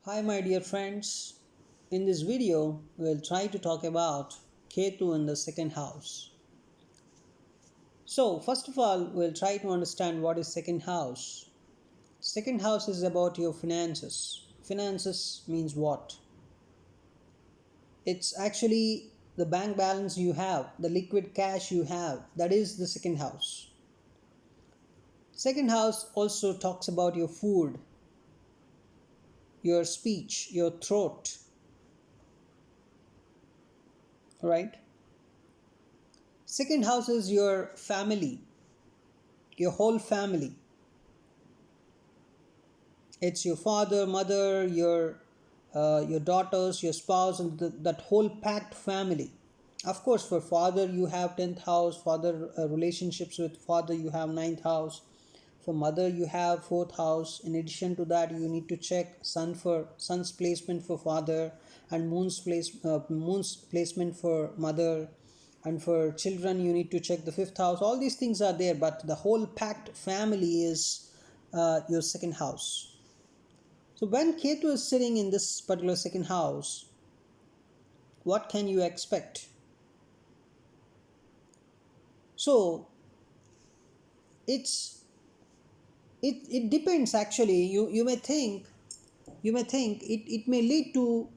Hi my dear friends, in this video we'll try to talk about Ketu in the second house. So first of all we'll try to understand what is second house. Second house is about your finances. Finances means what? It's actually the bank balance you have, the liquid cash you have, that is the second house. Second house also talks about your food, your speech, your throat, right? Second house is your family, your whole family. It's your father, mother, your daughters, your spouse, and that whole packed family. Of course, for father you have 10th house. Father relationships with father you have ninth house. For mother you have 4th house. In addition to that, you need to check sun's placement for father, and moon's placement for mother. And for children you need to check the 5th house. All these things are there, but the whole packed family is your second house. So when Ketu is sitting in this particular second house, what can you expect? So it's it depends actually. You may think it may lead to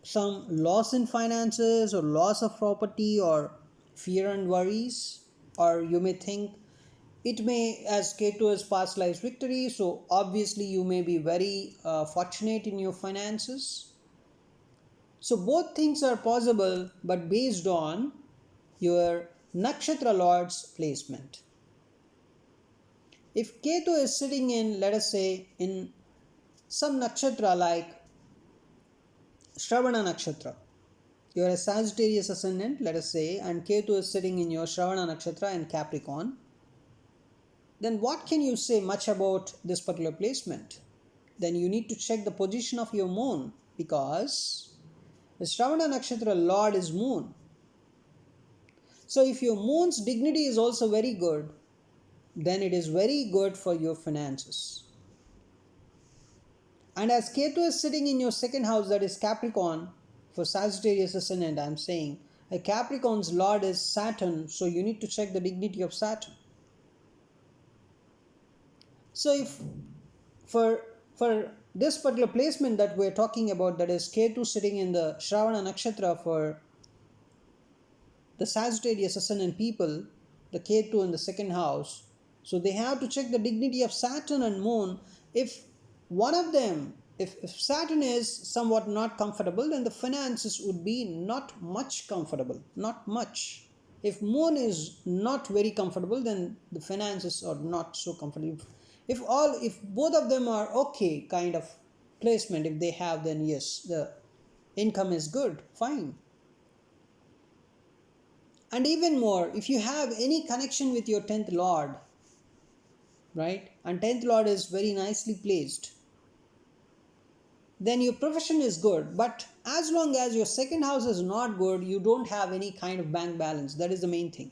some loss in finances or loss of property or fear and worries, or you may think it may, as Ketu is past life victory, so obviously you may be very fortunate in your finances. So both things are possible, but based on your nakshatra lord's placement. If Ketu is sitting in, let us say, in some nakshatra like Shravana nakshatra, you are a Sagittarius ascendant, let us say, and Ketu is sitting in your Shravana nakshatra in Capricorn, then what can you say much about this particular placement? Then you need to check the position of your moon, because the Shravana nakshatra lord is moon. So if your moon's dignity is also very good, then it is very good for your finances. And as Ketu is sitting in your second house, that is Capricorn, for Sagittarius ascendant, I am saying, a Capricorn's lord is Saturn, so you need to check the dignity of Saturn. So if for this particular placement that we're talking about, that is Ketu sitting in the Shravana nakshatra for the Sagittarius ascendant people, the Ketu in the second house, so they have to check the dignity of Saturn and Moon. If one of them, if Saturn is somewhat not comfortable, then the finances would be not much comfortable, not much. If Moon is not very comfortable, then the finances are not so comfortable. If both of them are okay kind of placement, if they have, then yes, the income is good, fine. And even more, if you have any connection with your 10th lord, right, and 10th lord is very nicely placed, then your profession is good. But as long as your second house is not good, you don't have any kind of bank balance. That is the main thing.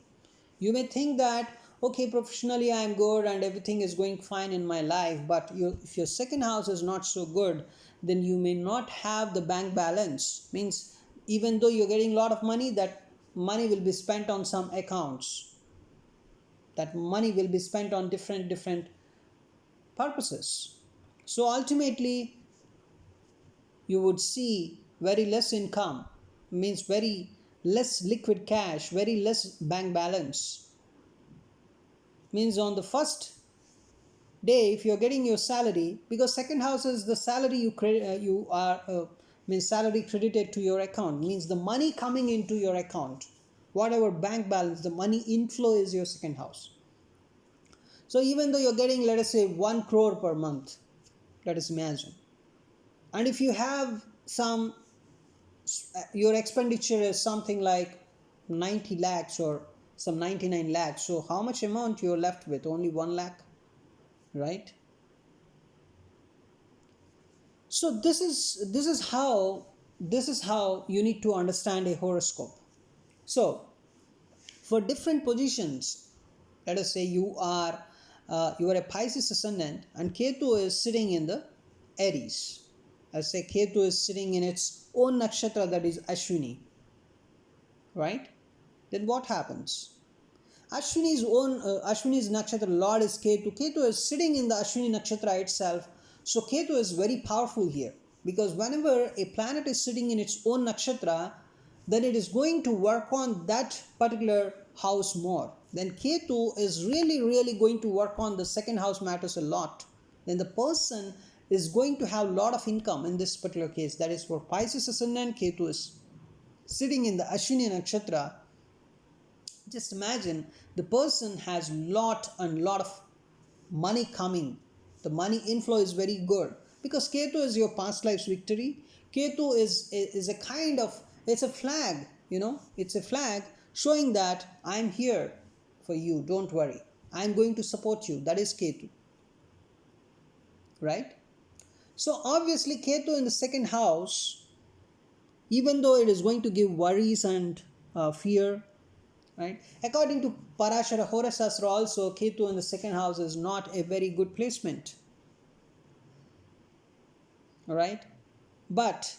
You may think that, okay, professionally I am good and everything is going fine in my life, but if your second house is not so good, then you may not have the bank balance. Means even though you're getting a lot of money, that money will be spent on some accounts, that money will be spent on different purposes. So ultimately you would see very less income, means very less liquid cash, very less bank balance. Means on the first day, if you're getting your salary, because second house is the salary you are means salary credited to your account, means the money coming into your account, whatever bank balance, the money inflow is your second house. So even though you're getting, let us say, 1 crore per month, let us imagine, and if you have some, your expenditure is something like 90 lakhs or some 99 lakhs, so how much amount you're left with? Only 1 lakh, right? So this is how you need to understand a horoscope. So for different positions, let us say you are a Pisces ascendant and Ketu is sitting in the Aries. Let's say Ketu is sitting in its own nakshatra, that is Ashwini, right? Then what happens? Ashwini's nakshatra lord is Ketu. Ketu is sitting in the Ashwini nakshatra itself. So Ketu is very powerful here, because whenever a planet is sitting in its own nakshatra, then it is going to work on that particular house more. Then Ketu is really, really going to work on the second house matters a lot. Then the person is going to have a lot of income in this particular case. That is for Pisces ascendant, Ketu is sitting in the Ashwini nakshatra. Just imagine the person has lot of money coming. The money inflow is very good, because Ketu is your past life's victory. Ketu is a kind of, it's a flag, it's a flag showing that I'm here for you, don't worry, I'm going to support you. That is Ketu, right? So obviously Ketu in the second house, even though it is going to give worries and fear, right? According to Parashara Horasastra also, Ketu in the second house is not a very good placement, all right? But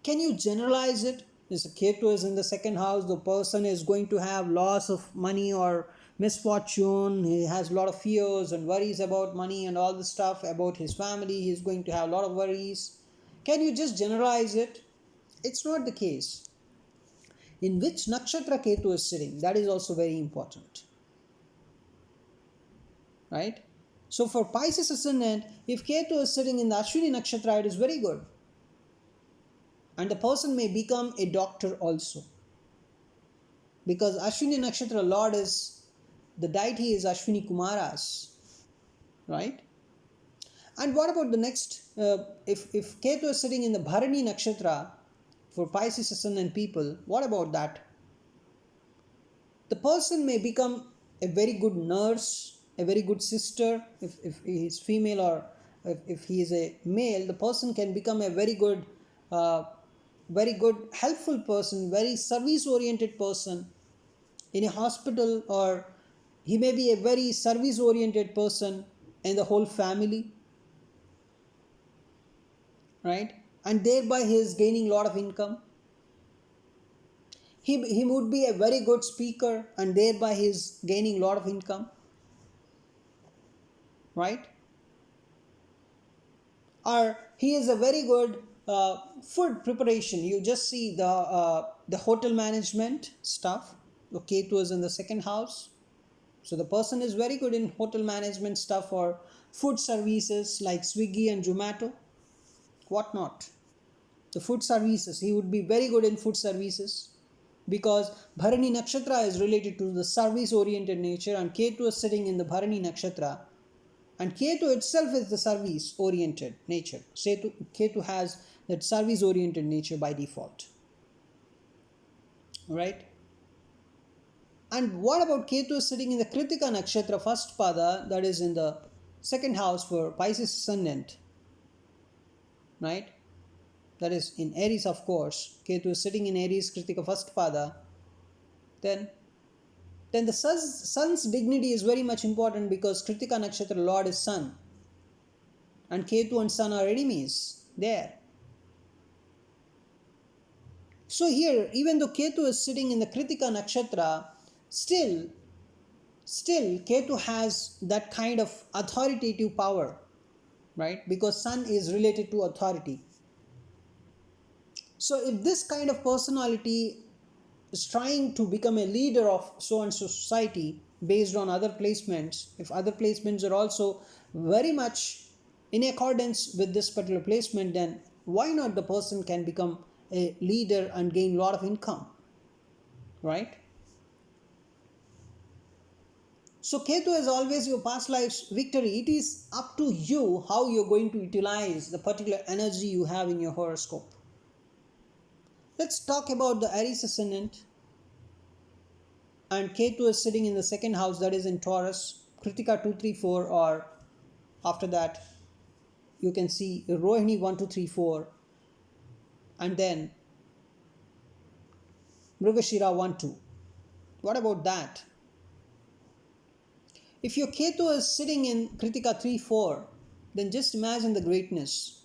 can you generalize it? If Ketu is in the second house, the person is going to have loss of money or misfortune. He has a lot of fears and worries about money and all the stuff about his family. He is going to have a lot of worries. Can you just generalize it? It's not the case. In which nakshatra Ketu is sitting, that is also very important, right? So for Pisces ascendant, if Ketu is sitting in the Ashwini nakshatra, it is very good, and the person may become a doctor also, because Ashwini nakshatra lord is, the deity is Ashwini Kumaras, right? And what about the next, if Ketu is sitting in the Bharani nakshatra for Pisces ascendant people, what about that? The person may become a very good nurse, a very good sister. If he is female, or if he is a male, the person can become a uh, very good helpful person, very service oriented person in a hospital, or he may be a very service oriented person in the whole family, right? And thereby he is gaining a lot of income. He would be a very good speaker, and thereby he is gaining a lot of income, right? Or he is a very good food preparation. You just see the hotel management stuff. Okay, Ketu is in the second house, so the person is very good in hotel management stuff, or food services like Swiggy and Zomato, whatnot. The food services, he would be very good in food services, because Bharani nakshatra is related to the service oriented nature, and Ketu is sitting in the Bharani nakshatra, and Ketu itself is the service oriented nature. Ketu has that service oriented nature by default, right? And what about Ketu sitting in the Kritika nakshatra first pada, that is in the second house for Pisces ascendant, right? That is in Aries, of course. Ketu is sitting in Aries Kritika first pada. Then the sun's dignity is very much important, because Kritika nakshatra lord is sun, and Ketu and sun are enemies there. So here, even though Ketu is sitting in the Kritika nakshatra, still Ketu has that kind of authoritative power, right? Because sun is related to authority. So if this kind of personality is trying to become a leader of so and so society based on other placements, if other placements are also very much in accordance with this particular placement, then why not the person can become a leader and gain a lot of income, right? So Ketu is always your past life's victory. It is up to you how you're going to utilize the particular energy you have in your horoscope. Let's talk about the Aries ascendant. And Ketu is sitting in the second house, that is in Taurus, Kritika 2, 3, 4, or after that you can see Rohini 1, 2, 3, 4, and then Mrigashira 1, 2. What about that? If your Ketu is sitting in Kritika 3, 4, then just imagine the greatness.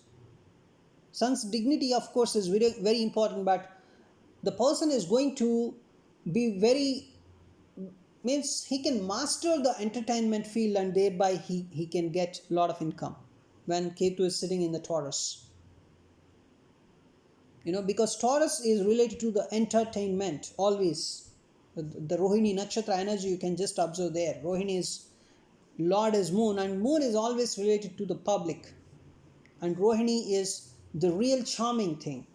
Sun's dignity, of course, is very, very important, but the person is going to be very, means he can master the entertainment field, and thereby he can get a lot of income when Ketu is sitting in the Taurus. Because Taurus is related to the entertainment always. The Rohini Nakshatra energy, you can just observe there. Rohini is Lord is Moon, and Moon is always related to the public, and Rohini is the real charming thing.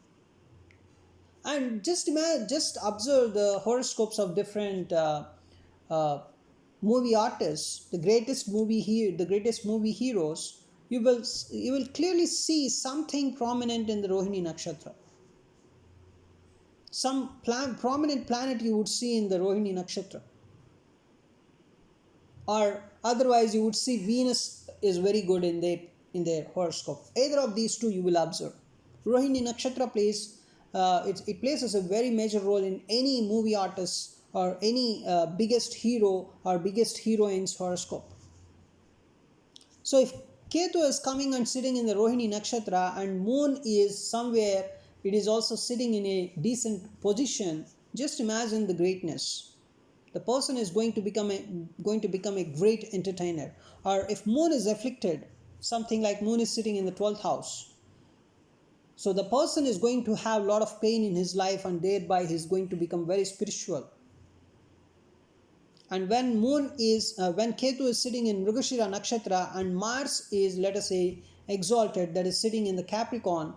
And just imagine, just observe the horoscopes of different uh, movie artists, the greatest movie heroes. You will clearly see something prominent in the Rohini Nakshatra. Some prominent planet you would see in the Rohini Nakshatra, or otherwise you would see Venus is very good in their horoscope. Either of these two you will observe. Rohini Nakshatra plays it plays a very major role in any movie artist or any biggest hero or biggest heroine's horoscope. So if Ketu is coming and sitting in the Rohini Nakshatra, and Moon is somewhere, it is also sitting in a decent position, just imagine the greatness. The person is going to become a great entertainer. Or if Moon is afflicted, something like Moon is sitting in the 12th house, so the person is going to have a lot of pain in his life, and thereby he is going to become very spiritual. And when Ketu is sitting in Mrigashira Nakshatra, and Mars is, let us say, exalted, that is sitting in the Capricorn,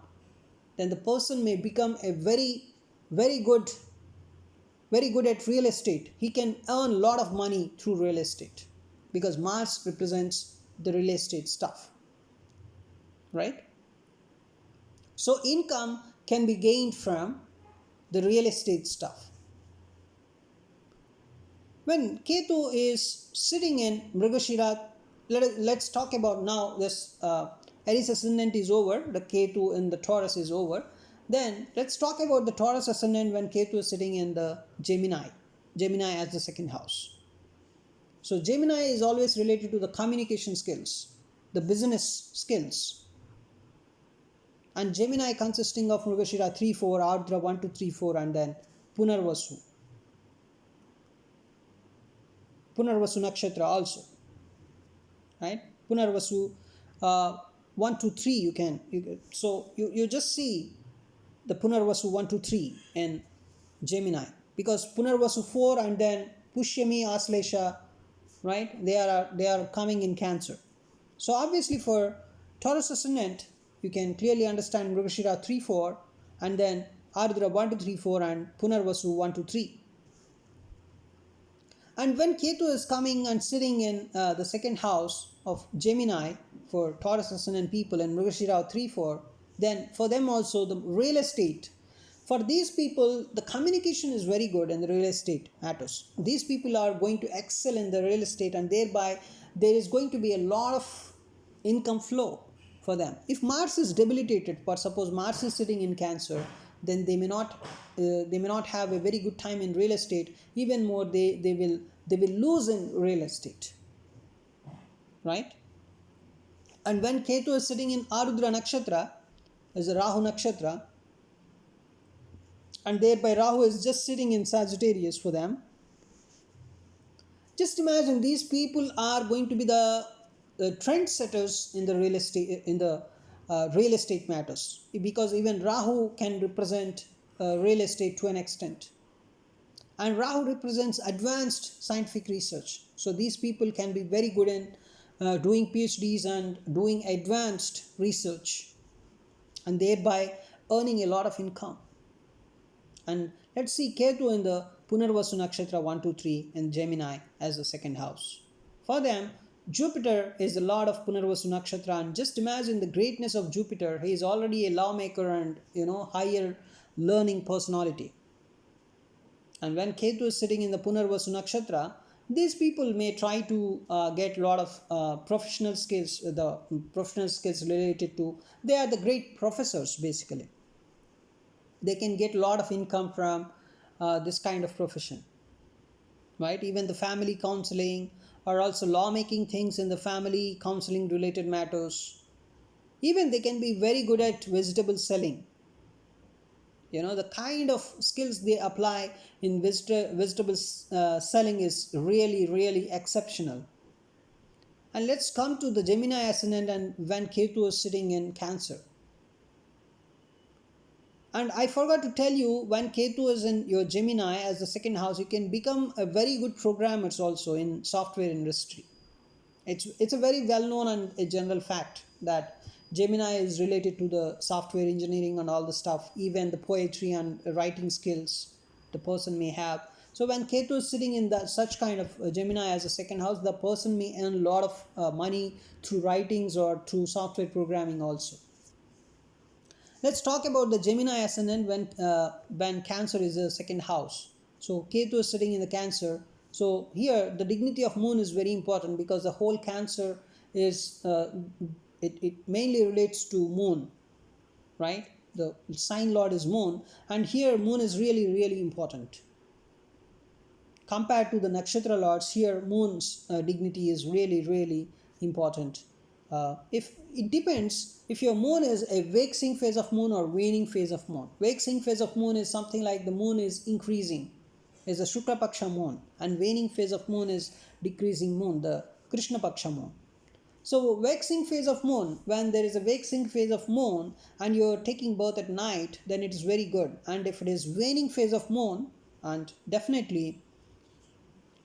then the person may become a very, very good at real estate. He can earn a lot of money through real estate, because Mars represents the real estate stuff, right? So income can be gained from the real estate stuff. When Ketu is sitting in Mrigashira, let's talk about now this Aries ascendant is over, the Ketu in the Taurus is over. Then let's talk about the Taurus ascendant when Ketu is sitting in the Gemini as the second house. So Gemini is always related to the communication skills, the business skills. And Gemini consisting of Mrigashira 3-4, Ardra 1-3-4, and then Punarvasu Nakshatra also, right? Punarvasu 1-3, you just see the Punarvasu 1-3 in Gemini, because Punarvasu 4 and then Pushyami Aslesha, right? They are coming in Cancer. So obviously for Taurus ascendant, you can clearly understand Mrigashira 3-4, and then Ardra 1-3-4, and Punarvasu 1-3. And when Ketu is coming and sitting in the second house of Gemini for Taurus ascendant people in Mrigashira 3-4, then for them also the real estate. For these people, the communication is very good in the real estate matters. These people are going to excel in the real estate, and thereby there is going to be a lot of income flow for them. If Mars is debilitated, for suppose Mars is sitting in Cancer, then they may not have a very good time in real estate. Even more, they will lose in real estate, right? And when Ketu is sitting in Arudra Nakshatra, is a Rahu Nakshatra, and thereby Rahu is just sitting in Sagittarius for them. Just imagine, these people are going to be the trendsetters in the real estate matters, because even Rahu can represent real estate to an extent, and Rahu represents advanced scientific research. So these people can be very good in doing PhDs and doing advanced research, and thereby earning a lot of income. And let's see Ketu in the Punarvasu Nakshatra 1-3 in Gemini as the second house. For them, Jupiter is the lord of Punarvasu Nakshatra, and just imagine the greatness of Jupiter. He is already a lawmaker and higher learning personality. And when Ketu is sitting in the Punarvasu Nakshatra, these people may try to get a lot of professional skills. The professional skills related to, they are the great professors basically. They can get a lot of income from this kind of profession, right? Even the family counseling, or also lawmaking things in the family counseling related matters. Even they can be very good at vegetable selling. The kind of skills they apply in vegetables selling is really, really exceptional. And let's come to the Gemini ascendant and when Ketu is sitting in Cancer. And I forgot to tell you, when Ketu is in your Gemini as the second house, you can become a very good programmers also in software industry. It's a very well known and a general fact that Gemini is related to the software engineering and all the stuff, even the poetry and writing skills the person may have. So when Ketu is sitting in that such kind of Gemini as a second house, the person may earn a lot of money through writings or through software programming also. Let's talk about the Gemini ascendant when Cancer is a second house. So Ketu is sitting in the Cancer. So here the dignity of Moon is very important because the whole Cancer is it mainly relates to Moon, right? The sign lord is Moon, and here Moon is really, really important compared to the nakshatra lords. Here Moon's dignity is really, really important. If it depends if your moon is a waxing phase of moon or waning phase of moon. Waxing phase of moon is something like the moon is increasing, is a Shukla Paksha moon, and waning phase of moon is decreasing moon, the Krishna Paksha moon. So waxing phase of moon, when there is a waxing phase of moon and you're taking birth at night, then it is very good. And if it is waning phase of moon, and definitely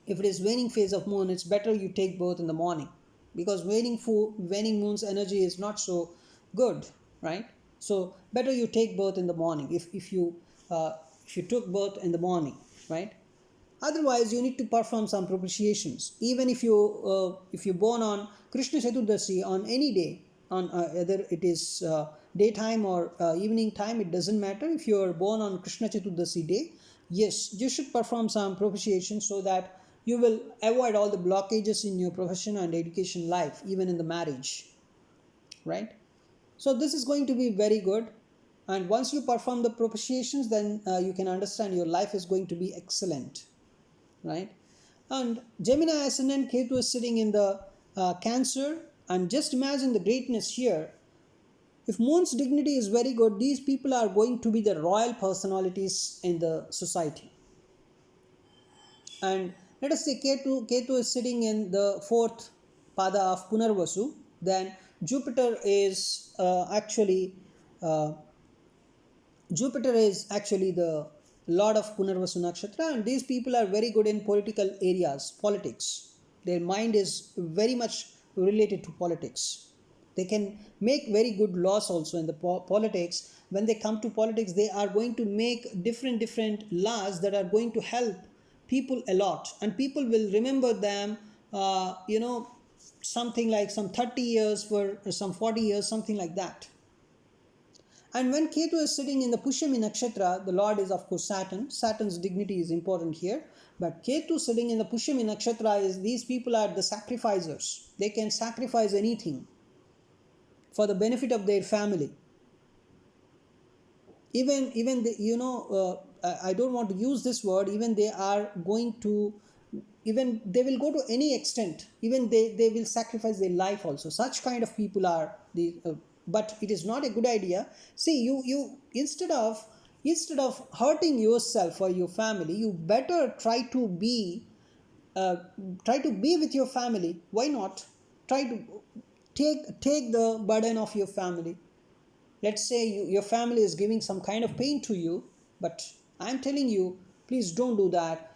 if it is waning phase of moon, it's better you take birth in the morning, because waning moon's energy is not so good, right? So better you take birth in the morning if you took birth in the morning, right? Otherwise you need to perform some propitiations. Even if you're born on Krishna Chaturdasi on any day, on either it is daytime or evening time, it doesn't matter. If you're born on Krishna Chaturdasi day, yes, you should perform some propitiation so that you will avoid all the blockages in your profession and education life, even in the marriage, right? So this is going to be very good. And once you perform the propitiations, then you can understand your life is going to be excellent, right? And Gemini ascendant Ketu is sitting in the Cancer, and just imagine the greatness here. If Moon's dignity is very good, these people are going to be the royal personalities in the society. And let us say Ketu is sitting in the fourth pada of Punarvasu, then Jupiter is uh, Jupiter is actually the lord of Punarvasu Nakshatra, and these people are very good in political areas, politics. Their mind is very much related to politics. They can make very good laws also in the politics. When they come to politics, they are going to make different laws that are going to help people a lot, and people will remember them. Something like some 30 years for some 40 years, something like that. And when Ketu is sitting in the Pushyami Nakshatra, the Lord is of course Saturn. Saturn's dignity is important here. But Ketu sitting in the Pushyami Nakshatra is, these people are the sacrificers. They can sacrifice anything for the benefit of their family. Even I don't want to use this word, even they are going to, even they will go to any extent, even they will sacrifice their life also. Such kind of people are the but it is not a good idea. See, you instead of hurting yourself or your family, you better uh, try to be with your family. Why not try to take the burden of your family? Let's say your family is giving some kind of pain to you, but I'm telling you, please don't do that.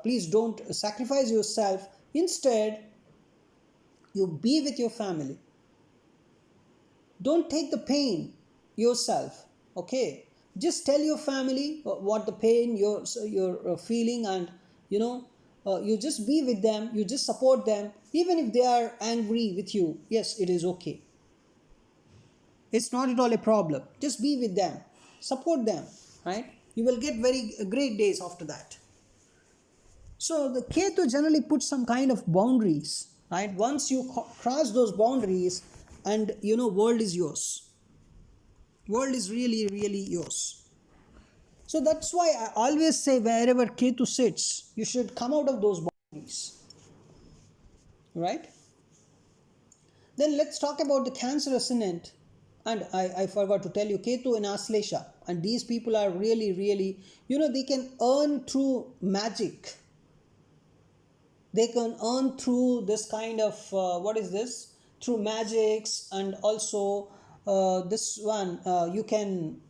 Please don't sacrifice yourself. Instead, you be with your family. Don't take the pain yourself, okay? Just tell your family what the pain you're feeling, and you just be with them, you just support them. Even if they are angry with you, yes, it is okay. It's not at all a problem. Just be with them, support them, right? You will get very great days after that. So the Ketu generally puts some kind of boundaries, right? Once you cross those boundaries, and world is yours. World is really, really yours. So that's why I always say wherever Ketu sits, you should come out of those boundaries, right? Then let's talk about the Cancer ascendant. And I forgot to tell you, Ketu and Aslesha, and these people are really, really, they can earn through magic. They can earn through this kind of, what is this? Through magics, and also this one, you can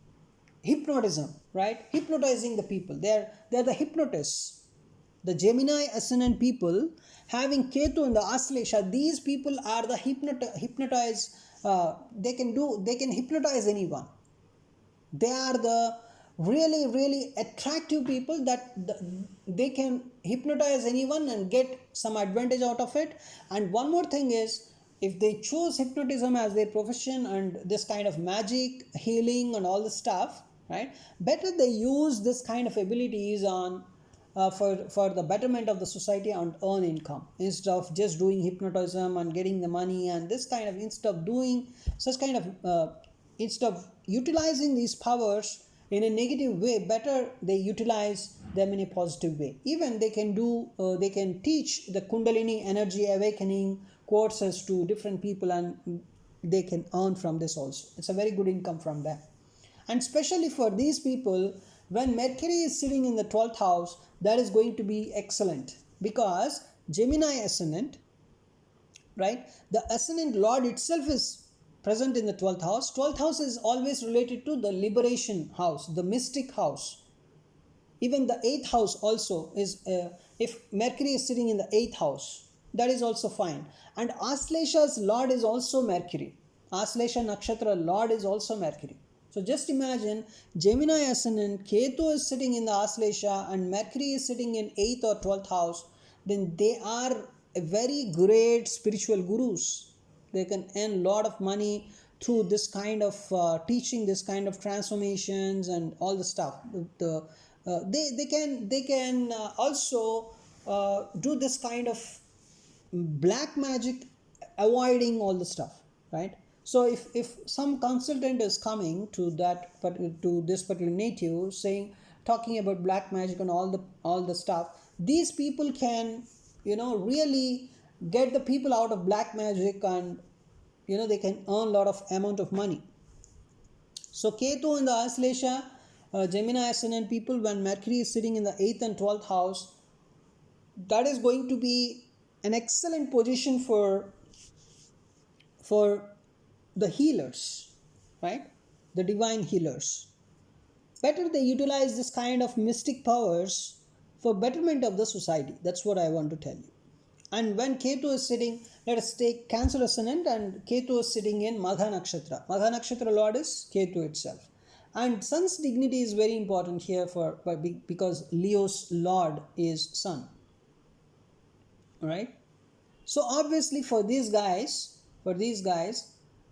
hypnotism, right? Hypnotizing the people. They're the hypnotists. The Gemini ascendant people having Ketu in the Aslesha, these people are the hypnotize. They can hypnotize anyone. They are the really, really attractive people that they can hypnotize anyone and get some advantage out of it. And one more thing is, if they choose hypnotism as their profession and this kind of magic healing and all this stuff, right, better they use this kind of abilities on for the betterment of the society and earn income, instead of just doing hypnotism and getting the money and this kind of, instead of doing such kind of instead of utilizing these powers in a negative way, better they utilize them in a positive way. Even they can teach the Kundalini energy awakening courses to different people, and they can earn from this also. It's a very good income from that. And especially for these people, when Mercury is sitting in the 12th house, that is going to be excellent, because Gemini ascendant, right, the ascendant lord itself is present in the 12th house. 12th house is always related to the liberation house, the mystic house. Even the 8th house also is, if Mercury is sitting in the 8th house, that is also fine. And Aslesha's lord is also Mercury. Aslesha nakshatra lord is also Mercury. So just imagine, Gemini ascendant, Ketu is sitting in the Aslesha and Mercury is sitting in 8th or 12th house, then they are a very great spiritual gurus. They can earn a lot of money through this kind of teaching, this kind of transformations and all the stuff. They can also do this kind of black magic, avoiding all the stuff, right? So if some consultant is coming to to this particular native, saying, talking about black magic and all the stuff, these people can really get the people out of black magic, and they can earn a lot of amount of money. So Ketu in the Aslesha, Gemini ascendant people, when Mercury is sitting in the 8th and 12th house, that is going to be an excellent position for the healers, right? The divine healers. Better they utilize this kind of mystic powers for betterment of the society. That's what I want to tell you. And when Ketu is sitting, let us take Cancer ascendant, and Ketu is sitting in Magha Nakshatra. Magha Nakshatra Lord is Ketu itself. And Sun's dignity is very important here because Leo's Lord is Sun. Alright? So obviously for these guys,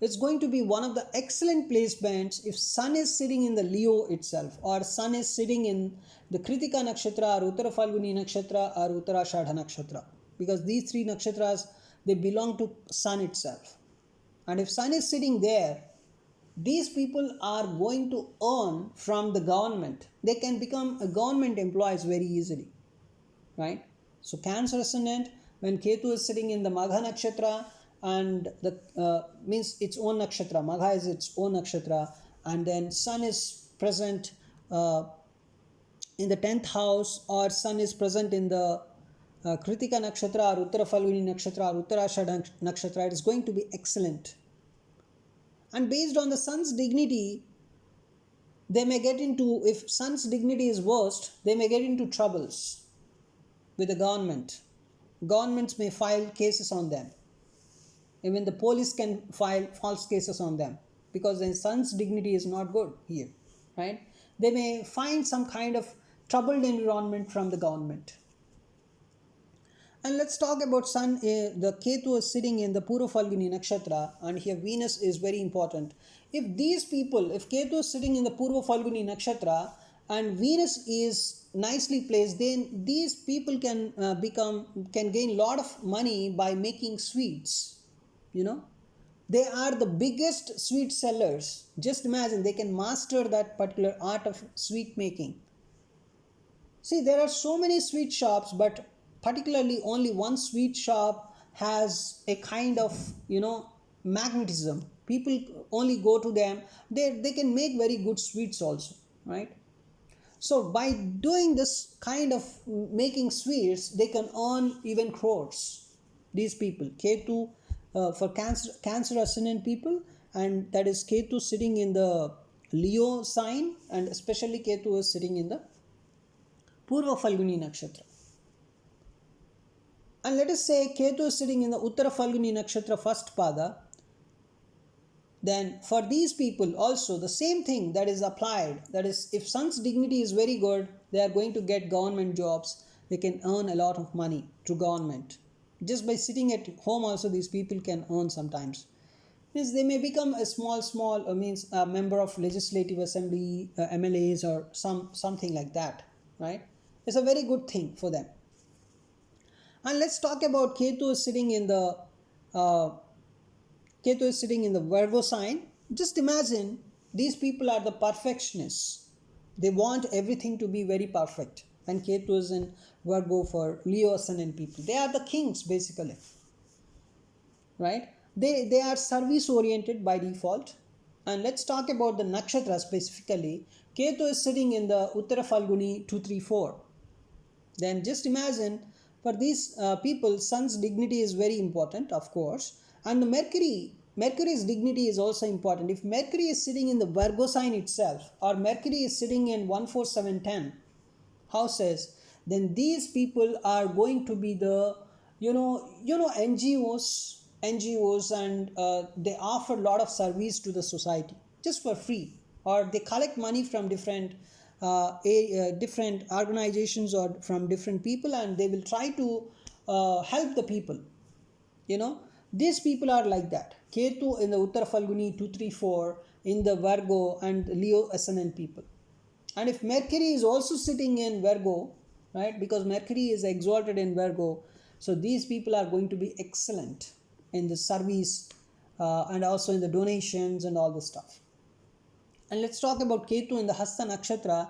it's going to be one of the excellent placements if Sun is sitting in the Leo itself, or Sun is sitting in the Kritika Nakshatra, or Uttara Falguni Nakshatra, or Uttarashadha Nakshatra. Because these three nakshatras, they belong to Sun itself. And if Sun is sitting there, these people are going to earn from the government. They can become a government employees very easily, right? So Cancer ascendant, when Ketu is sitting in the Magha Nakshatra, and the means its own nakshatra, Magha is its own nakshatra, and then Sun is present in the 10th house, or Sun is present in the Kritika Nakshatra, or Uttara Falguni Nakshatra, or Uttarashadha Nakshatra, it is going to be excellent. And based on the Sun's dignity, they may get into, if Sun's dignity is worst, they may get into troubles with the government. Governments may file cases on them. Even the police can file false cases on them, because the Sun's dignity is not good here, right? They may find some kind of troubled environment from the government. And let's talk about Sun. The Ketu is sitting in the Purva Falguni Nakshatra, and here Venus is very important. If Ketu is sitting in the Purva Falguni Nakshatra and Venus is nicely placed, then these people can gain a lot of money by making sweets. They are the biggest sweet sellers. Just imagine, they can master that particular art of sweet making. See, there are so many sweet shops, but particularly only one sweet shop has a kind of magnetism. People only go to them. They can make very good sweets also, right? So by doing this kind of making sweets, they can earn even crores. These people, Ketu, for cancer ascendant people, and that is Ketu sitting in the Leo sign, and especially Ketu is sitting in the Purva Falguni nakshatra. And let us say Ketu is sitting in the Uttara Falguni nakshatra first pada, then for these people also the same thing that is applied. That is, if sun's dignity is very good, they are going to get government jobs. They can earn a lot of money to government. Just by sitting at home also these people can earn sometimes. Means they may become a small means a member of legislative assembly, MLAs or something like that, right? It's a very good thing for them. And let's talk about Ketu is sitting in the uh, Ketu is sitting in the Virgo sign. Just imagine these people are the perfectionists. They want everything to be very perfect. And Ketu is in Virgo for Leo ascendant people. They are the kings basically, right? They are service oriented by default. And let's talk about the nakshatra specifically. Ketu is sitting in the Uttara Falguni 234. Then just imagine for these people, sun's dignity is very important, of course, and the Mercury's dignity is also important. If Mercury is sitting in the Virgo sign itself, or Mercury is sitting in 14710 houses, then these people are going to be the NGOs, and they offer a lot of service to the society just for free, or they collect money from different organizations or from different people, and they will try to help the people. You know, these people are like that. Ketu in the Uttara Falguni 234 in the Virgo and Leo ascendant people. And if Mercury is also sitting in Virgo, right, because Mercury is exalted in Virgo, so these people are going to be excellent in the service and also in the donations and all the stuff. And let's talk about Ketu in the Hasta Nakshatra,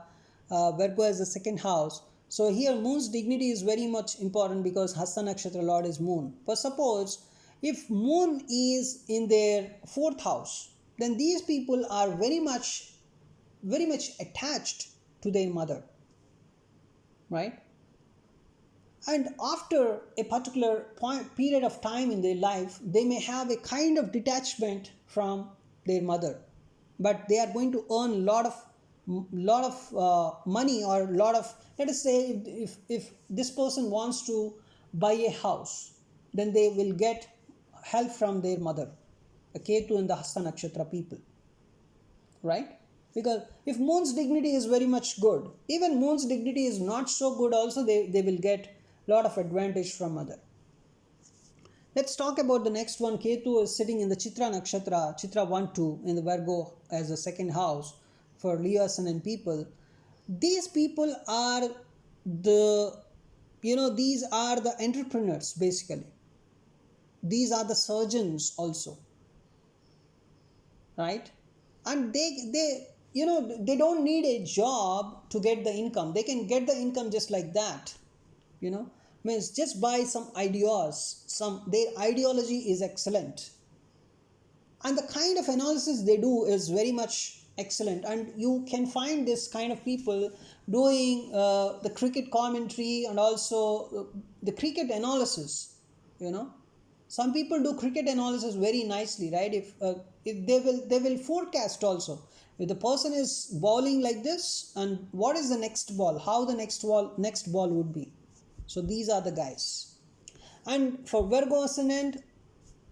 Virgo as the second house. So here moon's dignity is very much important because Hasta Nakshatra Lord is moon. But suppose if moon is in their fourth house, then these people are very much attached to their mother, right? And after a particular period of time in their life, they may have a kind of detachment from their mother, but they are going to earn a lot of money, or a lot of, let us say, if this person wants to buy a house, then they will get help from their mother, a Ketu in the Hasta Nakshatra people, right? Because if moon's dignity is very much good, even moon's dignity is not so good also, they will get a lot of advantage from mother. Let's talk about the next one. Ketu is sitting in the Chitra Nakshatra, Chitra 1-2 in the Virgo as the second house for Leo ascendant people. These people are these are the entrepreneurs basically. These are the surgeons also, right? And they don't need a job to get the income. They can get the income just like that, means just by some ideas. Their ideology is excellent, and the kind of analysis they do is very much excellent. And you can find this kind of people doing the cricket commentary and also the cricket analysis. Some people do cricket analysis very nicely, right? If they will forecast also, if the person is bowling like this, and what is the next ball, how the next ball would be. So these are the guys. And for Virgo ascendant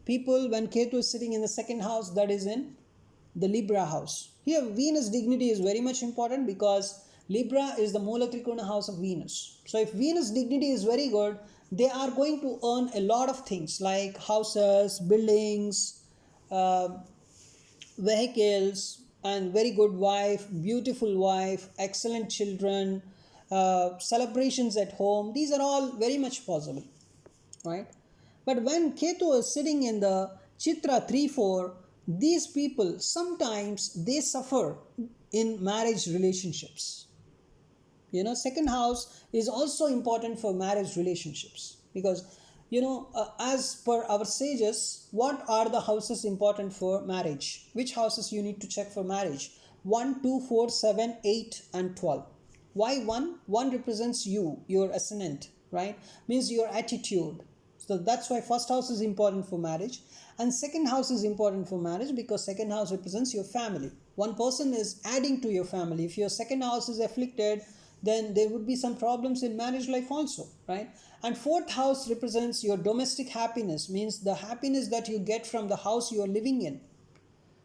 people, when Ketu is sitting in the second house, that is in the Libra house. Here Venus dignity is very much important because Libra is the Mula Trikona house of Venus. So if Venus dignity is very good, they are going to earn a lot of things like houses, buildings, vehicles, and very good wife, beautiful wife, excellent children, celebrations at home. These are all very much possible, right? But when Ketu is sitting in the Chitra 3-4, these people sometimes they suffer in marriage relationships. Second house is also important for marriage relationships because as per our sages, what are the houses important for marriage? Which houses you need to check for marriage? 1, 2, 4, 7, 8, and 12. Why 1? 1 represents you, your ascendant, right? Means your attitude. So that's why first house is important for marriage, and second house is important for marriage because second house represents your family. One person is adding to your family. If your second house is afflicted, then there would be some problems in marriage life also, right? And fourth house represents your domestic happiness, means the happiness that you get from the house you are living in.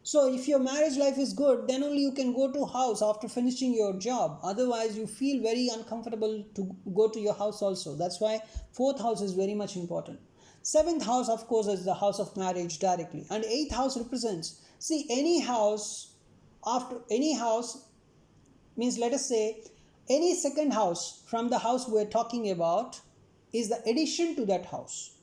So if your marriage life is good, then only you can go to house after finishing your job. Otherwise, you feel very uncomfortable to go to your house also. That's why fourth house is very much important. Seventh house, of course, is the house of marriage directly. And eighth house represents, see, any house, after any house, means let us say any second house from the house we're talking about is the addition to that house,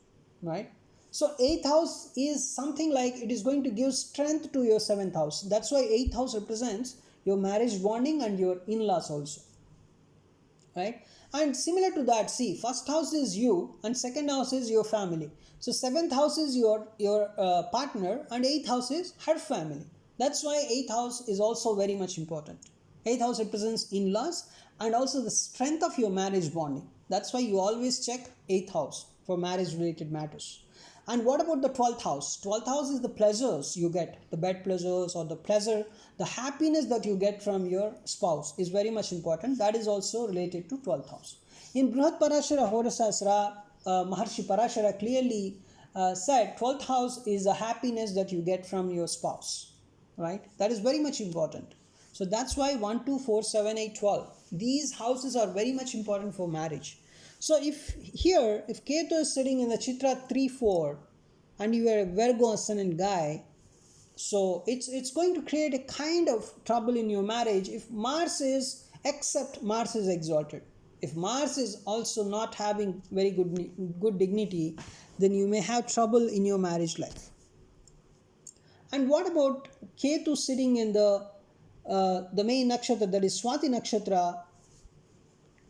right? So eighth house is something like it is going to give strength to your seventh house. That's why eighth house represents your marriage bonding and your in-laws also, right? And similar to that, see, first house is you and second house is your family. So seventh house is your partner and eighth house is her family. That's why eighth house is also very much important. Eighth house represents in-laws and also the strength of your marriage bonding. That's why you always check eighth house for marriage related matters. And what about the 12th house? 12th house is the pleasures you get, the bed pleasures or the pleasure, the happiness that you get from your spouse is very much important. That is also related to 12th house. In Brihad Parashara Horasasra, Maharshi Parashara clearly said 12th house is the happiness that you get from your spouse, right? That is very much important. So that's why 1, 2, 4, 7, 8, 12. These houses are very much important for marriage. So if Ketu is sitting in the Chitra 3, 4 and you are a Virgo ascendant guy, so it's going to create a kind of trouble in your marriage if Mars is, except Mars is exalted. If Mars is also not having very good dignity, then you may have trouble in your marriage life. And what about Ketu sitting in the main nakshatra, that is Swati nakshatra,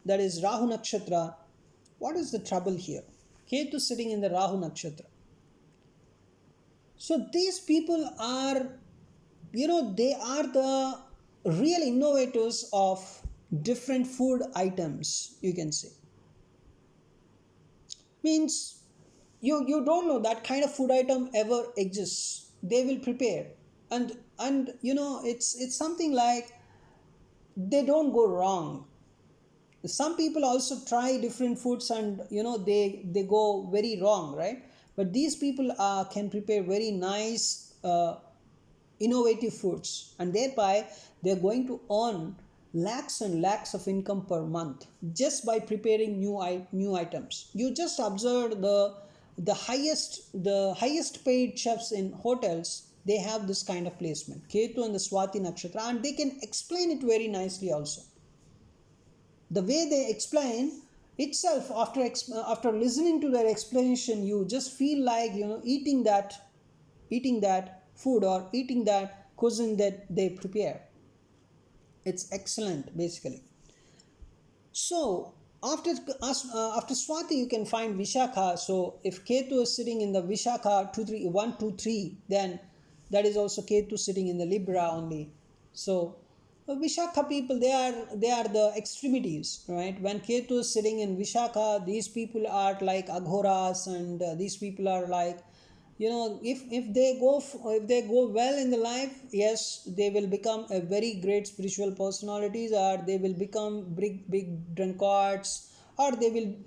that is Rahu nakshatra? What is the trouble here? Ketu sitting in the Rahu nakshatra. So these people are, they are the real innovators of different food items, you can say. Means you don't know that kind of food item ever exists. They will prepare. And it's something like they don't go wrong. Some people also try different foods and they go very wrong, right? But these people can prepare very nice innovative foods, and thereby they're going to earn lakhs and lakhs of income per month just by preparing new items. You just observe the highest paid chefs in hotels. They have this kind of placement, Ketu and the Swati nakshatra, and they can explain it very nicely also. The way they explain itself, after listening to their explanation, you just feel like eating that food or eating that cuisine that they prepare. It's excellent basically. So after Swati you can find Vishakha. So if Ketu is sitting in the Vishakha 2 3 1 2 3, then that is also Ketu sitting in the Libra only. So Vishakha people, they are the extremities, right? When Ketu is sitting in Vishakha, these people are like aghoras, and these people are like, if they go well in the life, yes, they will become a very great spiritual personalities, or they will become big drunkards, or they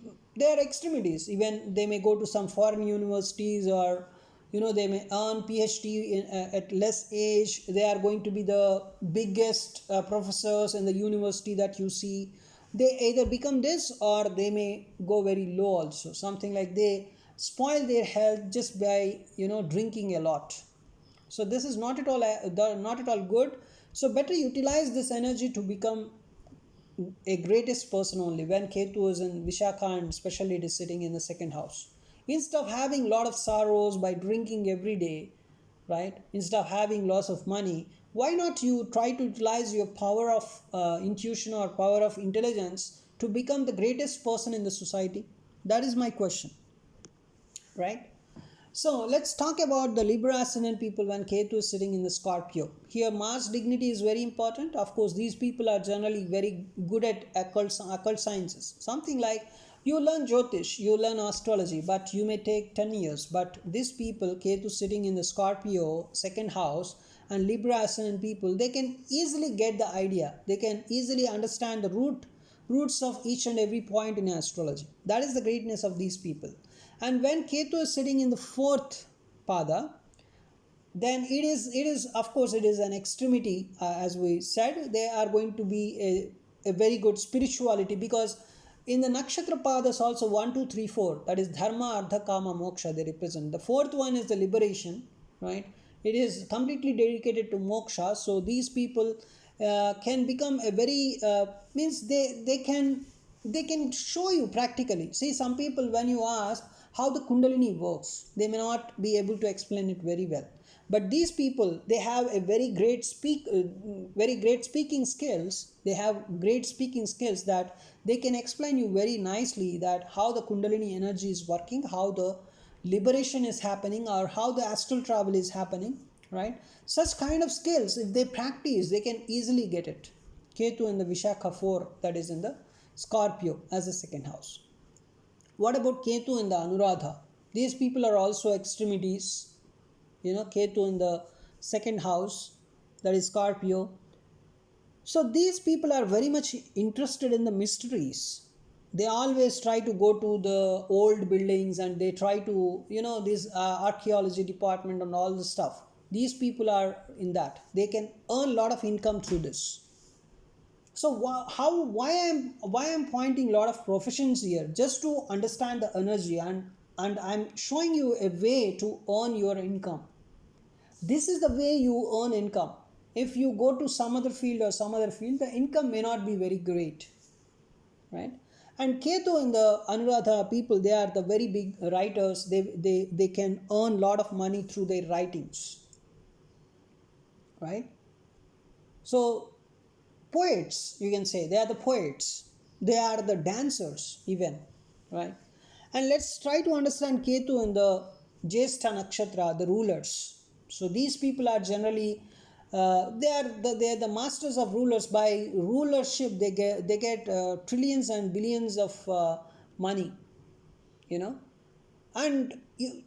are extremities. Even they may go to some foreign universities, or they may earn PhD at less age. They are going to be the biggest professors in the university that you see. They either become this or they may go very low also. Something like they spoil their health just by drinking a lot. So this is not at all good. So better utilize this energy to become a greatest person only when Ketu is in Vishakha, and especially it is sitting in the second house. Instead of having a lot of sorrows by drinking every day, right? Instead of having loss of money, why not you try to utilize your power of intuition or power of intelligence to become the greatest person in the society? That is my question. right? So let's talk about the Libra ascendant people when Ketu is sitting in the Scorpio. Here, Mars dignity is very important. Of course, these people are generally very good at occult sciences. Something like you learn Jyotish, you learn astrology, but you may take 10 years. But these people, Ketu sitting in the Scorpio second house, and Libra ascendant people, they can easily get the idea. They can easily understand the roots of each and every point in astrology. That is the greatness of these people. And when Ketu is sitting in the fourth pada, then it is of course it is an extremity, as we said. They are going to be a very good spirituality, because in the nakshatra padas also 1 2 3 4, that is dharma artha kama moksha, they represent. The fourth one is the liberation, right? It is completely dedicated to moksha. So these people can become a very means they can show you practically. See, some people, when you ask how the kundalini works, they may not be able to explain it very well. But these people, they have a very great speaking skills. They have great speaking skills that they can explain you very nicely that how the kundalini energy is working, how the liberation is happening, or how the astral travel is happening, right? Such kind of skills, if they practice, they can easily get it. Ketu in the Vishakha 4, that is in the Scorpio as a second house. What about Ketu in the Anuradha? These people are also extremities. Ketu in the second house, that is Scorpio. So these people are very much interested in the mysteries. They always try to go to the old buildings, and they try to, this archaeology department and all the stuff. These people are in that. They can earn a lot of income through this. So why I'm pointing a lot of professions here, just to understand the energy, and I'm showing you a way to earn your income. This is the way you earn income. If you go to some other field or some other field, the income may not be very great, right? And Ketu in the Anuradha people, they are the very big writers. They can earn a lot of money through their writings, right? So poets, you can say, they are the poets, they are the dancers even, right? And let's try to understand Ketu in the Jyeshtha nakshatra, the rulers. So these people are generally they are the masters of rulers. By rulership, they get trillions and billions of money, you know. And you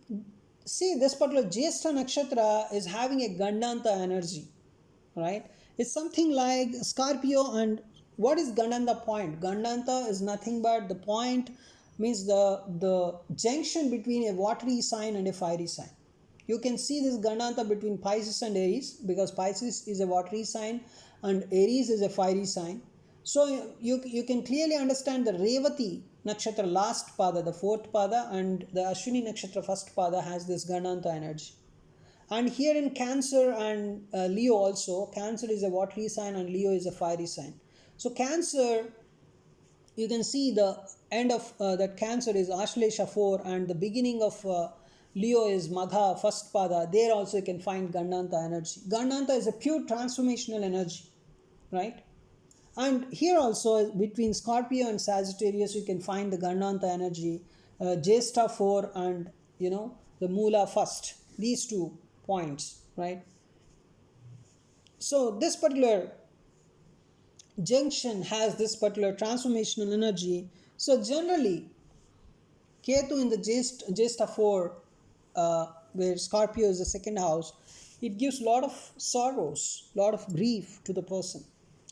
see, this particular Jyeshtha nakshatra is having a Gandanta energy, right? It's something like Scorpio. And what is Gandanta point? Gandanta is nothing but the point, means the junction between a watery sign and a fiery sign. You can see this Gandanta between Pisces and Aries, because Pisces is a watery sign and Aries is a fiery sign. So you can clearly understand the Revati nakshatra last pada, the fourth pada, and the Ashwini nakshatra first pada has this Gandanta energy. And here in Cancer and Leo also, Cancer is a watery sign and Leo is a fiery sign. So Cancer, you can see the end of that Cancer is Ashlesha 4, and the beginning of Leo is Magha first pada. There also you can find Gandanta energy. Gandanta is a pure transformational energy, right? And here also between Scorpio and Sagittarius you can find the Gandanta energy, Jyeshtha 4 and the Mula first. These 2 points, right? So this particular junction has this particular transformational energy. So generally, Ketu in the Jyeshtha 4, where Scorpio is the second house, it gives a lot of sorrows, lot of grief to the person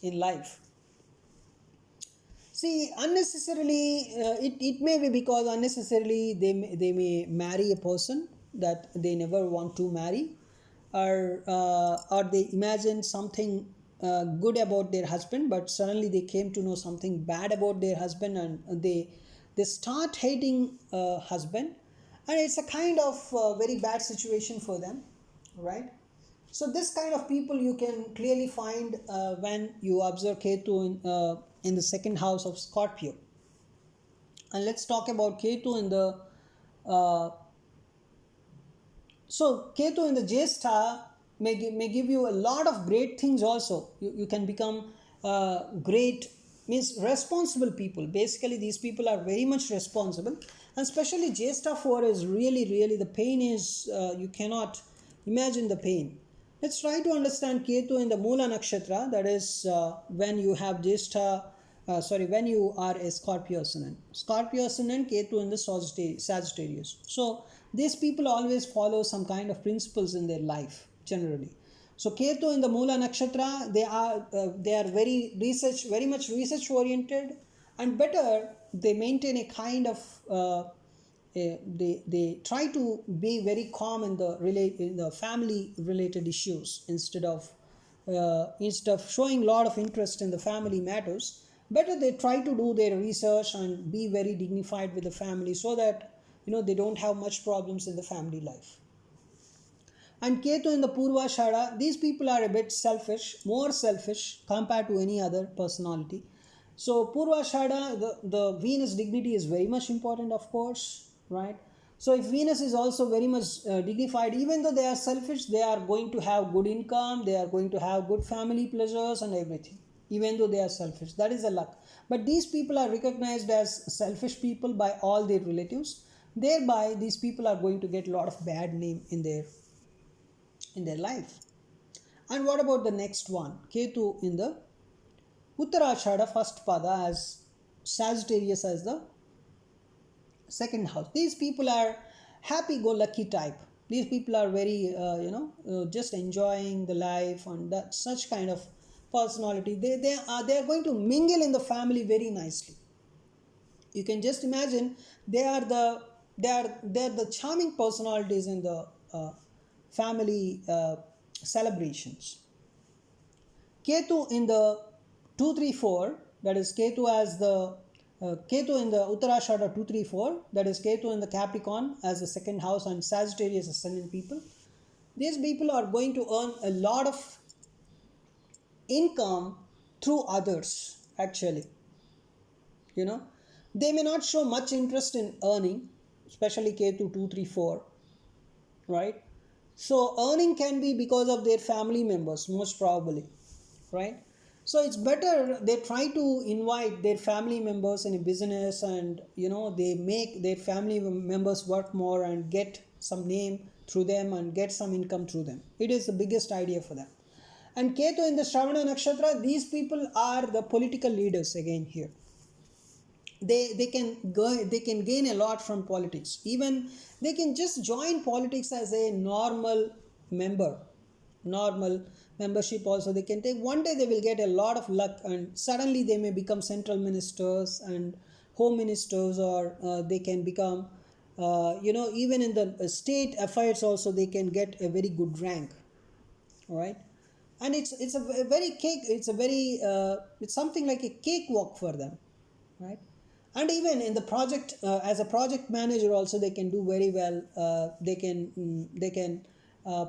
in life. See, unnecessarily, it may be because unnecessarily they may marry a person that they never want to marry, or they imagine something good about their husband, but suddenly they came to know something bad about their husband, and they start hating husband, and it's a kind of very bad situation for them, right? So this kind of people you can clearly find when you observe Ketu in the second house of Scorpio. And let's talk about Ketu in the so Ketu in the Jyeshtha may give you a lot of great things also. You can become great means responsible people. Basically, these people are very much responsible, and especially Jesta 4 is really, really, the pain is, you cannot imagine the pain. Let's try to understand Ketu in the Mula Nakshatra, that is when you have Jesta, when you are a Scorpio ascendant. Scorpio ascendant, Ketu in the Sagittarius. So these people always follow some kind of principles in their life generally. So Ketu in the Mula Nakshatra, they are very much research oriented, and better they maintain a kind of they try to be very calm in the family related issues, instead of showing a lot of interest in the family matters. Better they try to do their research and be very dignified with the family, so that they don't have much problems in the family life. And Ketu in the Purva Shada, these people are a bit selfish, more selfish compared to any other personality. So Purva Shada, the Venus dignity is very much important, of course, right? So if Venus is also very much dignified, even though they are selfish, they are going to have good income, they are going to have good family pleasures and everything, even though they are selfish. That is a luck. But these people are recognized as selfish people by all their relatives. Thereby, these people are going to get a lot of bad name in their life. And what about the next one? Ketu in the Uttarashada first pada as Sagittarius as the second house. These people are happy-go-lucky type. These people are very, just enjoying the life and that such kind of personality. They are going to mingle in the family very nicely. You can just imagine they are the charming personalities in the family celebrations. Ketu in the 234, that is Ketu as the Ketu in the Uttarashada 234, that is Ketu in the Capricorn as the second house and Sagittarius ascendant people. These people are going to earn a lot of income through others, actually. You know, they may not show much interest in earning, especially Ketu 234, right? So earning can be because of their family members, most probably, right? So it's better they try to invite their family members in a business, and they make their family members work more and get some name through them and get some income through them. It is the biggest idea for them. And Ketu in the Shravana Nakshatra, these people are the political leaders again here. They can gain a lot from politics. Even they can just join politics as a normal membership also they can take. One day they will get a lot of luck, and suddenly they may become central ministers and home ministers, or they can become even in the state affairs also they can get a very good rank. All right. And it's a very cake it's a very it's something like a cakewalk for them, right? And even in the project, as a project manager also they can do very well. They can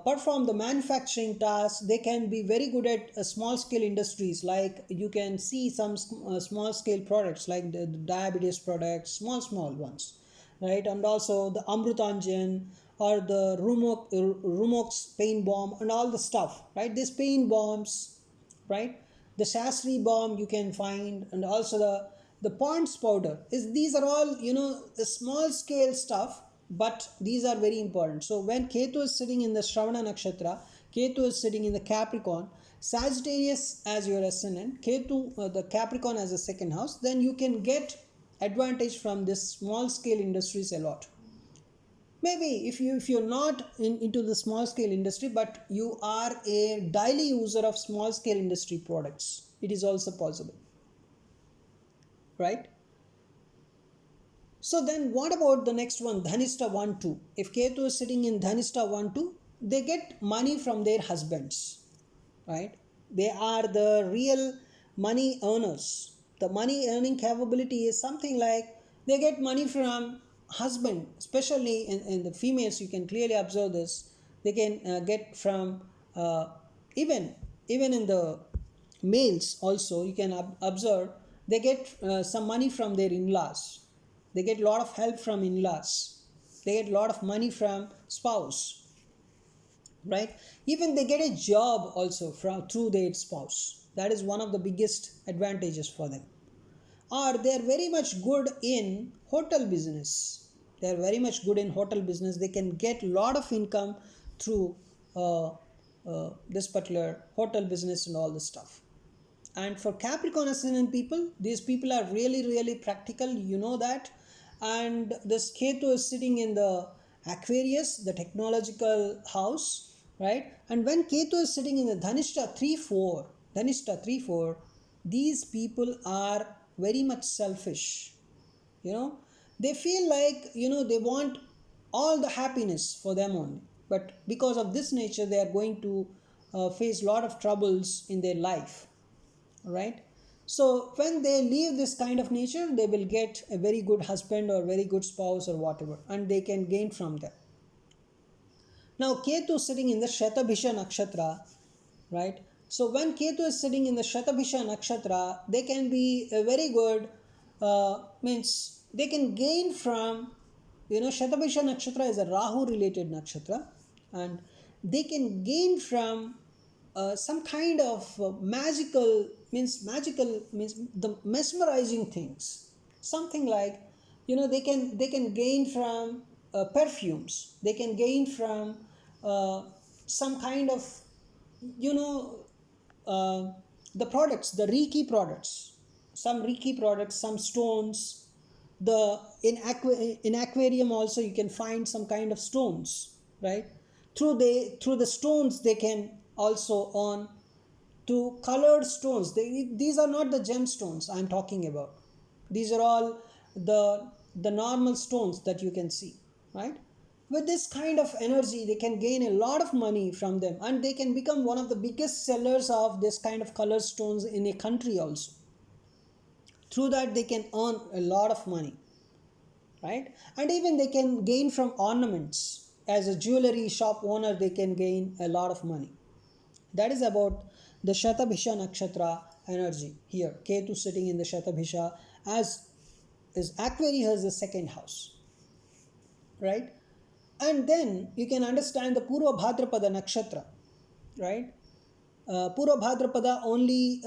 perform the manufacturing tasks. They can be very good at small scale industries, like you can see some small scale products like the diabetes products, small ones, right? And also the Amrutanjan or the Rumox pain bomb and all the stuff, right? These pain bombs, right? The Shastri bomb you can find, and also the Pond's powder. These are all the small scale stuff, but these are very important. So when Ketu is sitting in the Shravana Nakshatra, Ketu is sitting in the Capricorn, Sagittarius as your ascendant, Ketu the Capricorn as a second house, then you can get advantage from this small scale industries a lot. Maybe if you're not into the small scale industry, but you are a daily user of small scale industry products, it is also possible, right? So then what about the next one, Dhanista 1 2? If Ketu is sitting in Dhanista 1 2, they get money from their husbands, right? They are the real money earners. The money earning capability is something like they get money from husband, especially in the females. You can clearly observe this. They can get from even in the males also. You can observe they get some money from their in-laws. They get a lot of help from in-laws. They get a lot of money from spouse, right? Even they get a job also from through their spouse. That is one of the biggest advantages for them. or they are very much good in hotel business. They are very much good in hotel business. They can get lot of income through this particular hotel business and all this stuff. And for Capricorn ascendant people, these people are really really practical, you know that. And this Ketu is sitting in the Aquarius, the technological house, right? And when Ketu is sitting in the Dhanishta 3 4, Dhanishta 3 4, these people are very much selfish. You know, they feel like, they want all the happiness for them only. But because of this nature, they are going to face a lot of troubles in their life, right? So when they leave this kind of nature, they will get a very good husband or very good spouse or whatever, and they can gain from them. Now Ketu sitting in the Shatabhisha nakshatra, right? So when Ketu is sitting in the Shatabhisha nakshatra, they can be a very good, means they can gain from, Shatabhisha nakshatra is a Rahu related nakshatra, and they can gain from some kind of magical means the mesmerizing things, something like, they can gain from perfumes, they can gain from some kind of, you know uh, the products, the Reiki products, some Reiki products, some stones. The in aquarium also you can find some kind of stones, right? Through the stones they can also earn, to colored stones. These are not the gemstones I'm talking about. These are all the normal stones that you can see, right? With this kind of energy, they can gain a lot of money from them, and they can become one of the biggest sellers of this kind of colored stones in a country also. Through that, they can earn a lot of money, right? And even they can gain from ornaments. As a jewelry shop owner, they can gain a lot of money. That is about the Shatabhisha nakshatra energy here. Ketu sitting in the Shatabhisha, as is Aquarius has the second house, right? And then you can understand the Purva Bhadrapada nakshatra, right? Purva Bhadrapada only,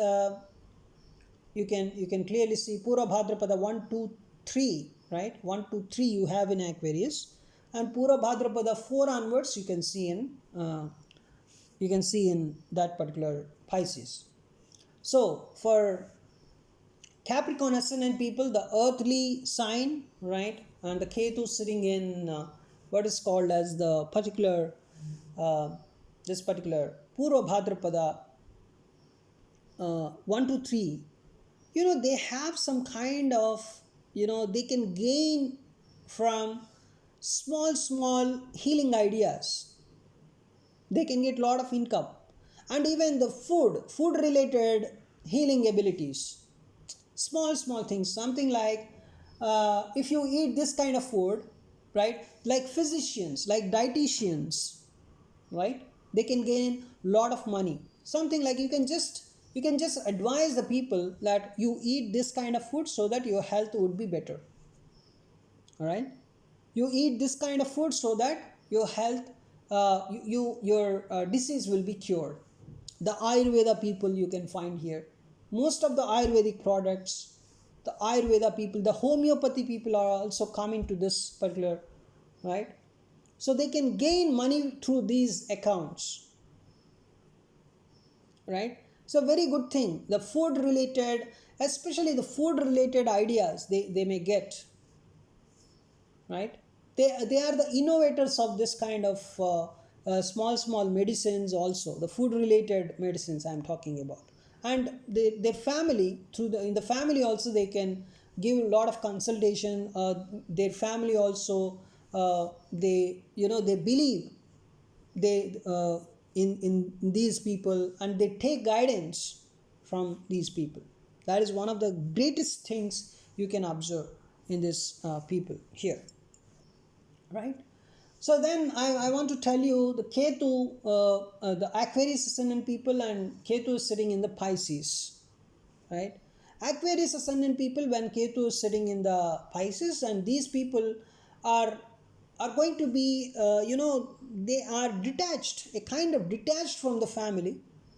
you can clearly see Purva Bhadrapada 1 2 3, right? 1 2 3 you have in Aquarius, and Purva Bhadrapada 4 onwards you can see in that particular Pisces. So for Capricorn ascendant people, the earthly sign, right, and the Ketu sitting in what is called as the particular, uh, this particular Purva Bhadrapada 1 to 3, they have some kind of, they can gain from small healing ideas. They can get lot of income, and even the food related healing abilities, small things, something like, if you eat this kind of food, right, like physicians, like dietitians, right, they can gain lot of money. Something like you can just advise the people that you eat this kind of food so that your health would be better. All right, you eat this kind of food so that your health, your disease will be cured. The Ayurveda people you can find here, most of the Ayurvedic products, the Ayurveda people, the homeopathy people are also coming to this particular, right? So they can gain money through these accounts, right? So very good thing, the food related, especially the food related ideas, they may get, right? They are the innovators of this kind of small medicines, also the food related medicines I'm talking about. And their family, through the in the family also they can give a lot of consultation. Their family also, they believe, they in these people, and they take guidance from these people. That is one of the greatest things you can observe in this people here, right? So then I want to tell you the Ketu, the Aquarius ascendant people, and Ketu is sitting in the Pisces, right? Aquarius ascendant people, when Ketu is sitting in the Pisces, and these people are are going to be, they are detached, a kind of detached from the family,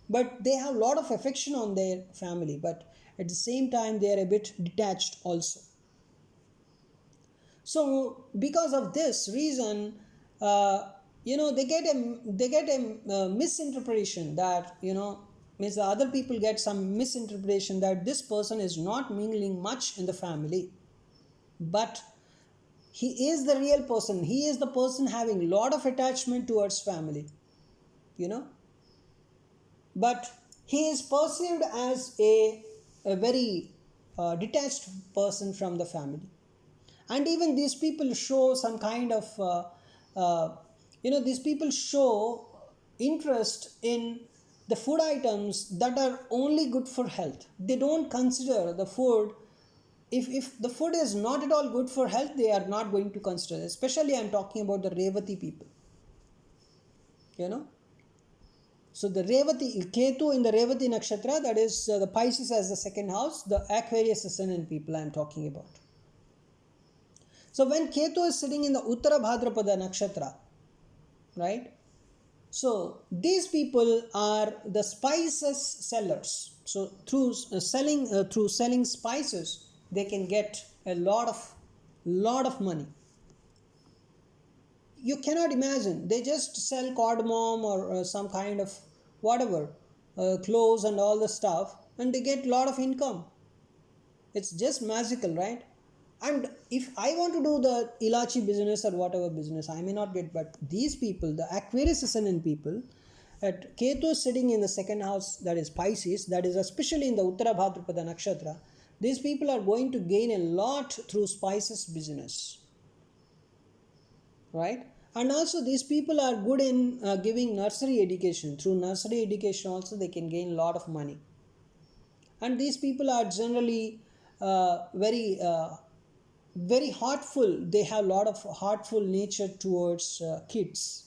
but they have a lot of affection on their family. But At the same time, they are a bit detached also. So because of this reason, they get a misinterpretation that, means the other people get some misinterpretation that this person is not mingling much in the family, but he is the real person. He is the person having lot of attachment towards family, you know but he is perceived as a very detached person from the family. And even these people show some kind of these people show interest in the food items that are only good for health. They don't consider the food. If the food is not at all good for health, they are not going to consider, especially I'm talking about the Revati people, you know so the Revati Ketu in the Revati nakshatra, that is the Pisces as the second house, the Aquarius ascendant people I'm talking about. So when Ketu is sitting in the Uttara Bhadrapada nakshatra, right? So these people are the spices sellers. So through selling spices, they can get a lot of money. You cannot imagine. They just sell cardamom or some kind of whatever, clothes and all the stuff, and they get a lot of income. It's just magical, right? And if I want to do the ilachi business or whatever business, I may not get. But these people, the Aquarius ascendant people, at Ketu sitting in the second house, that is Pisces, that is especially in the Uttara Bhadrapada nakshatra, these people are going to gain a lot through spices business, right? And also these people are good in giving nursery education. Through nursery education also they can gain a lot of money. And these people are generally very heartful. They have a lot of heartful nature towards kids,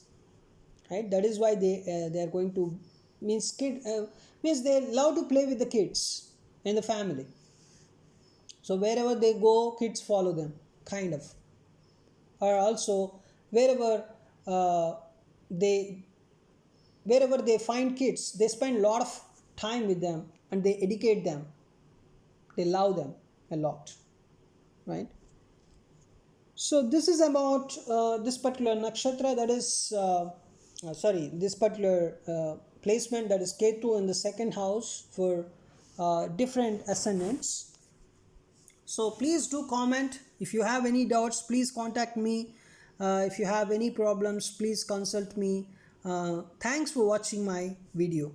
right? That is why they are going to, means they love to play with the kids in the family. So wherever they go, kids follow them, kind of. Or also wherever uh, they wherever they find kids, they spend a lot of time with them and they educate them. They love them a lot, right? So this is about this particular nakshatra, that is sorry, this particular placement, that is Ketu in the second house for different ascendants. So please do comment. If you have any doubts, please contact me. If you have any problems, please consult me. Thanks for watching my video.